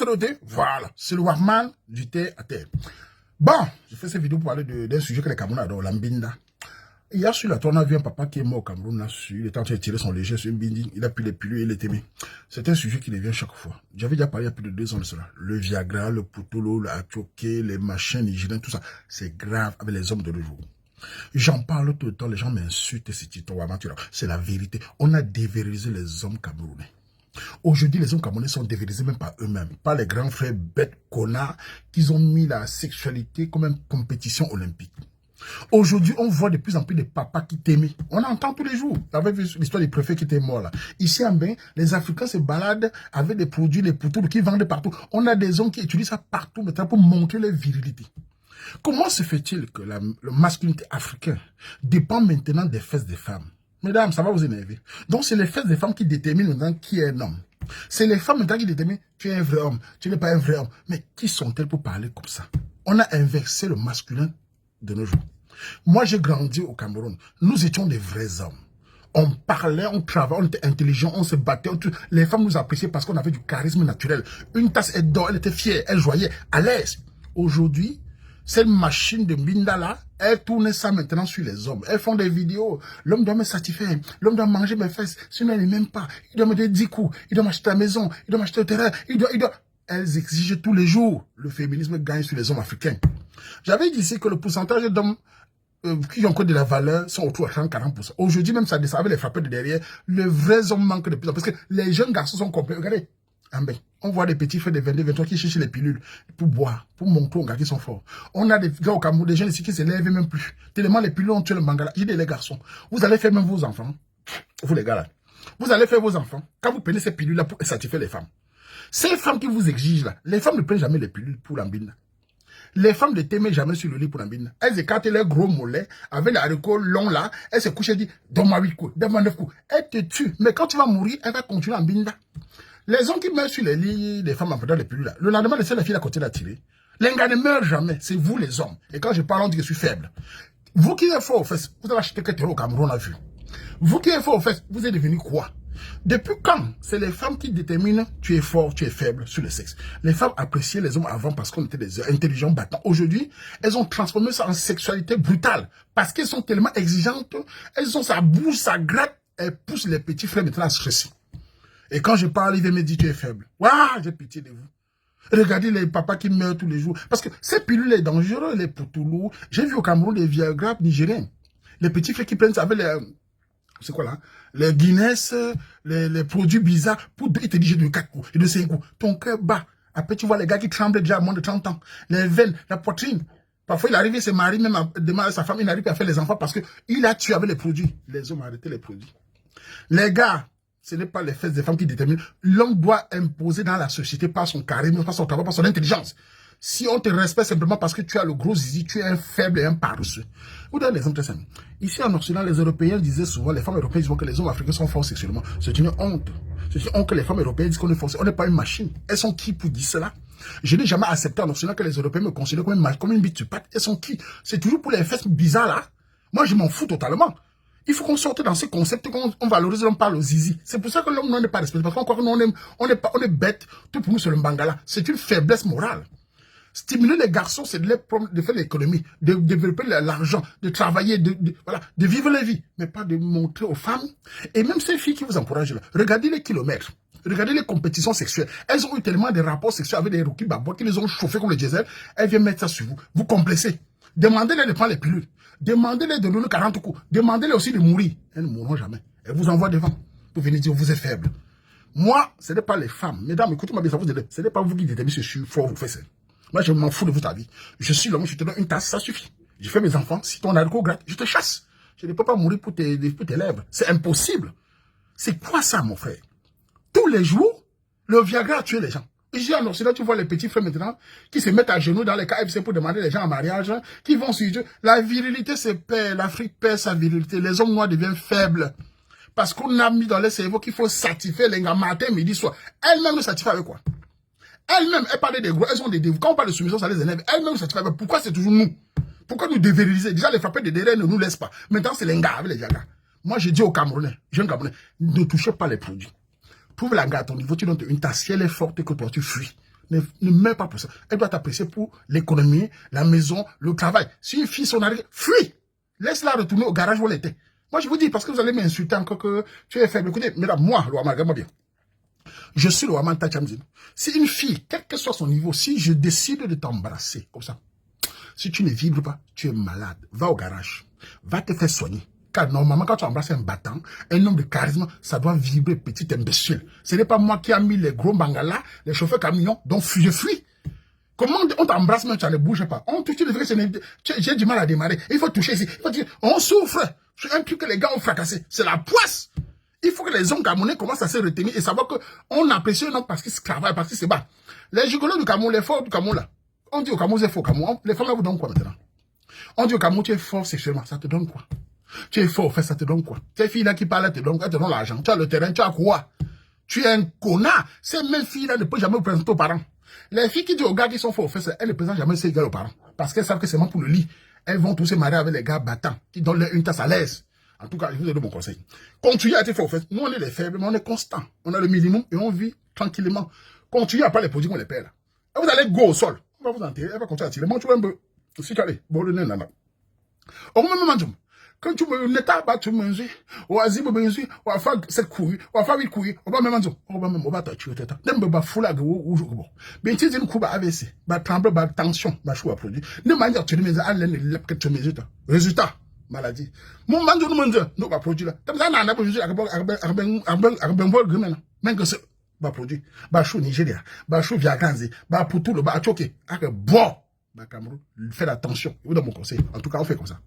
c'est le thé. Voilà, c'est le Warman du thé à terre. Bon, je fais cette vidéo pour parler d'un sujet que les Camerounais adorent, l'ambinda. Hier sur la tournée, on a vu un papa qui est mort au Cameroun, là-dessus. Il était en train de tirer son léger sur une bindi. Il a pris les pilules et il est aimé. C'est un sujet qui revient chaque fois. J'avais déjà parlé il y a plus de 2 ans de cela. Le Viagra, le Putolo, le Atioké, les machins nigériens, tout ça. C'est grave avec les hommes de nos jours. J'en parle tout le temps, les gens m'insultent et c'est c'est la vérité. On a dévérilisé les hommes camerounais. Aujourd'hui, les hommes camerounais sont dévérilisés même par eux-mêmes, par les grands frères bêtes connards qui ont mis la sexualité comme une compétition olympique. Aujourd'hui, on voit de plus en plus de papas qui t'aimaient. On entend tous les jours. Vous avez vu l'histoire des préfets qui étaient morts là. Ici en Bain, les Africains se baladent avec des produits, les poutous qui vendent partout. On a des hommes qui utilisent ça partout maintenant pour montrer leur virilité. Comment se fait-il que la masculinité africaine dépend maintenant des fesses des femmes? Mesdames, ça va vous énerver. Donc, c'est les fesses des femmes qui déterminent maintenant qui est un homme. C'est les femmes maintenant qui déterminent tu es un vrai homme, tu n'es pas un vrai homme. Mais qui sont-elles pour parler comme ça? On a inversé le masculin de nos jours. Moi, j'ai grandi au Cameroun. Nous étions des vrais hommes. On parlait, on travaillait, on était intelligents, on se battait. Les femmes nous appréciaient parce qu'on avait du charisme naturel. Une tasse d'or, elle était fière, elle joyait, à l'aise. Aujourd'hui, cette machine de Mbinda là, elle tourne ça maintenant sur les hommes. Elles font des vidéos. L'homme doit me satisfaire. L'homme doit manger mes fesses. Sinon, elle ne m'aime pas. Il doit me donner 10 coups. Il doit m'acheter la maison. Il doit m'acheter le terrain. Il doit... Elles exigent tous les jours. Le féminisme gagne sur les hommes africains. J'avais dit ici que le pourcentage d'hommes qui ont encore de la valeur sont autour de 30-40%. Aujourd'hui, même ça descend avec les frappeurs de derrière. Les vrais hommes manquent de plus en plus. Parce que les jeunes garçons sont complets. Regardez. On voit des petits frères de 22-23 qui cherchent les pilules pour boire, pour montrer aux gars qui sont forts. On a des gars au Cameroun, des jeunes ici qui se lèvent même plus. Tellement les pilules ont tué le mangala. J'ai dit les garçons, vous allez faire même vos enfants. Vous les gars là. Vous allez faire vos enfants quand vous prenez ces pilules là pour satisfaire les femmes. Ces femmes qui vous exigent là, les femmes ne prennent jamais les pilules pour l'ambine. Les femmes ne t'aiment jamais sur le lit pour l'ambine. Elles écartent leurs gros mollets avec les haricots longs là. Elles se couchent et disent, donne-moi 8 coups, donne-moi 9 coups. Elles te tuent. Mais quand tu vas mourir, elle va continuer en bine là. Les hommes qui meurent sur les lits des femmes en faisant les pilules là, le lendemain, laissez la fille à côté d'attirer. Les gars ne meurent jamais, c'est vous les hommes. Et quand je parle, on dit que je suis faible. Vous qui êtes fort aux fesses, vous avez acheté que au Cameroun, on a vu. Vous qui êtes fort aux fesses, vous êtes devenu quoi? Depuis quand c'est les femmes qui déterminent tu es fort, tu es faible sur le sexe. Les femmes appréciaient les hommes avant parce qu'on était des intelligents battants. Aujourd'hui, elles ont transformé ça en sexualité brutale parce qu'elles sont tellement exigeantes, elles ont ça bouge, ça gratte, elles poussent les petits frères maintenant à stresser. Et quand je parle, il vient me dire tu es faible. Waouh, j'ai pitié de vous. Regardez les papas qui meurent tous les jours. Parce que ces pilules sont dangereuses, les poutoulous. J'ai vu au Cameroun des Viagra nigériens. Les petits frères qui prennent ça avec les... C'est quoi là? Les Guinness, les produits bizarres. Ils te disent de 4 coups et de 5 coups. Ton cœur bat. Après, tu vois les gars qui tremblent déjà à moins de 30 ans. Les veines, la poitrine. Parfois, il arrive, il se marie même à sa femme. Il n'arrive pas à faire les enfants parce qu'il a tué avec les produits. Les hommes ont arrêté les produits. Les gars, ce n'est pas les fesses des femmes qui déterminent. L'homme doit imposer dans la société par son charisme, par son travail, par son intelligence. Si on te respecte simplement parce que tu as le gros zizi, tu es un faible et un paresseux. Vous donnez l'exemple très simple. Ici en Occident, les Européens disaient souvent, les femmes européennes disent que les hommes africains sont forts sexuellement. C'est une honte. C'est une honte que les femmes européennes disent qu'on est forcé. On n'est pas une machine. Elles sont qui pour dire cela? Je n'ai jamais accepté en Occident que les Européens me considèrent comme une bite sur patte. Elles sont qui? C'est toujours pour les fesses bizarres là. Moi, je m'en fous totalement. Il faut qu'on sorte dans ces concepts, qu'on valorise, on parle au zizi. C'est pour ça que l'homme n'est pas respecté. Parce qu'on croit qu'on est bête. Tout pour nous, c'est le bangala. C'est une faiblesse morale. Stimuler les garçons, c'est de faire l'économie, de développer l'argent, de travailler, voilà, de vivre la vie. Mais pas de montrer aux femmes. Et même ces filles qui vous encouragent là, regardez les kilomètres. Regardez les compétitions sexuelles. Elles ont eu tellement de rapports sexuels avec des rookies babos qui les ont chauffés comme le diesel. Elles viennent mettre ça sur vous. Vous complexez. Demandez-les de prendre les pilules. Demandez-les de donner 40 coups. Demandez-les aussi de mourir. Elles ne mourront jamais. Elles vous envoient devant pour venir dire vous êtes faible. Moi, ce n'est pas les femmes. Mesdames, écoutez-moi bien, ça vous aide. Ce n'est pas vous qui déterminez si je suis fort ou faible. Moi, je m'en fous de votre avis. Je suis l'homme, je te donne une tasse, ça suffit. Je fais mes enfants. Si ton alcool gratte, je te chasse. Je ne peux pas mourir pour tes lèvres. C'est impossible. C'est quoi ça, mon frère? Tous les jours, le Viagra a tué les gens. Ici en Occident, tu vois les petits frères maintenant qui se mettent à genoux dans les KFC pour demander les gens en mariage, qui vont sur Dieu. La virilité se perd, l'Afrique perd sa virilité. Les hommes noirs deviennent faibles. Parce qu'on a mis dans les cerveaux qu'il faut satisfaire les gars matin, midi, soir. Elles-mêmes ne satisfont avec quoi? Elles-mêmes, elles parlent des gros, elles ont des défauts. Quand on parle de soumission, ça les énerve. Elles-mêmes ne satisfont avec. Pourquoi c'est toujours nous? Pourquoi nous dévériliser? Déjà, les frappeurs de derrière ne nous laissent pas. Maintenant, c'est les gars avec les Viagra. Moi, j'ai dit aux Camerounais, jeunes Camerounais, ne touchez pas les produits. Trouve la gars à ton niveau, tu donnes une tasse, si elle est forte que toi, tu fuis. ne meurs pas pour ça. Elle doit t'apprécier pour l'économie, la maison, le travail. Si une fille s'en arrive, fuis. Laisse-la retourner au garage où elle était. Moi, je vous dis, parce que vous allez m'insulter encore que tu es faible. Écoutez, mesdames, moi, le Waman, regarde-moi bien. Je suis le Waman Tachamzin. Si une fille, quel que soit son niveau, si je décide de t'embrasser, comme ça, si tu ne vibres pas, tu es malade. Va au garage. Va te faire soigner. Car normalement, quand tu embrasses un battant, un homme de charisme, ça doit vibrer, petit imbécile. Ce n'est pas moi qui a mis les gros bangalas, les chauffeurs camions, donc je fuis. Comment on t'embrasse, mais tu ne bouges pas? On touche, j'ai du mal à démarrer. Il faut toucher ici. Il faut dire, on souffre. C'est un truc que les gars ont fracassé. C'est la poisse. Il faut que les hommes camerounais commencent à se retenir et savoir qu'on apprécie un homme parce qu'il se travaille, parce qu'il se bat. Les gigolos du Cameroun, les forts du Cameroun là. On dit au Cameroun, c'est faux au Cameroun. Les femmes là vous donnent quoi maintenant? On dit au Cameroun, tu es fort sexuellement, ça te donne quoi? Tu es fort, en fait, ça te donne quoi? Ces filles-là qui parlent, elles te donnent l'argent. Tu as le terrain, tu as quoi? Tu es un connard. Ces mêmes filles-là ne peuvent jamais vous présenter aux parents. Les filles qui disent aux gars qui sont forts, en fait, elles ne présentent jamais ces gars aux parents. Parce qu'elles savent que c'est bon pour le lit. Elles vont tous se marier avec les gars battants, qui donnent leur une tasse à l'aise. En tout cas, je vous ai donné mon conseil. Continuez à être fort, en fait. Nous, on est les faibles, mais on est constant. On a le minimum et on vit tranquillement. Continuez à pas les produits qu'on les perd, là. Et vous allez go au sol. On va vous enterrer, elle va continuer à tirer. Moi, tu vois un peu. Si tu allais, bon, le nez, nana. Au moment où quand tu me n'étais pas tu me dis, ou à zimbo benzi, ou à faire cette couille, ou à faire 8 couilles, on va même dire, on va même, on va t'atuer, t'as. N'aime pas foula ou je bon. Ben, tu dis une coupe AVC, bah, tremble, bah, tension, bah, chou à produit. Ne manière, tu me dis, allez, les que tu me dis, résultat, maladie. Mon manjo nous mande, nous, bah, produit là. T'as besoin d'un produit, même que c'est, bah, produit, bah, chou Nigeria, bah, chou Viaganzi, bah, pour tout le, bah, choqué, bon, bah, Cameroun, faites attention, vous donne mon conseil. En tout cas, on fait comme ça.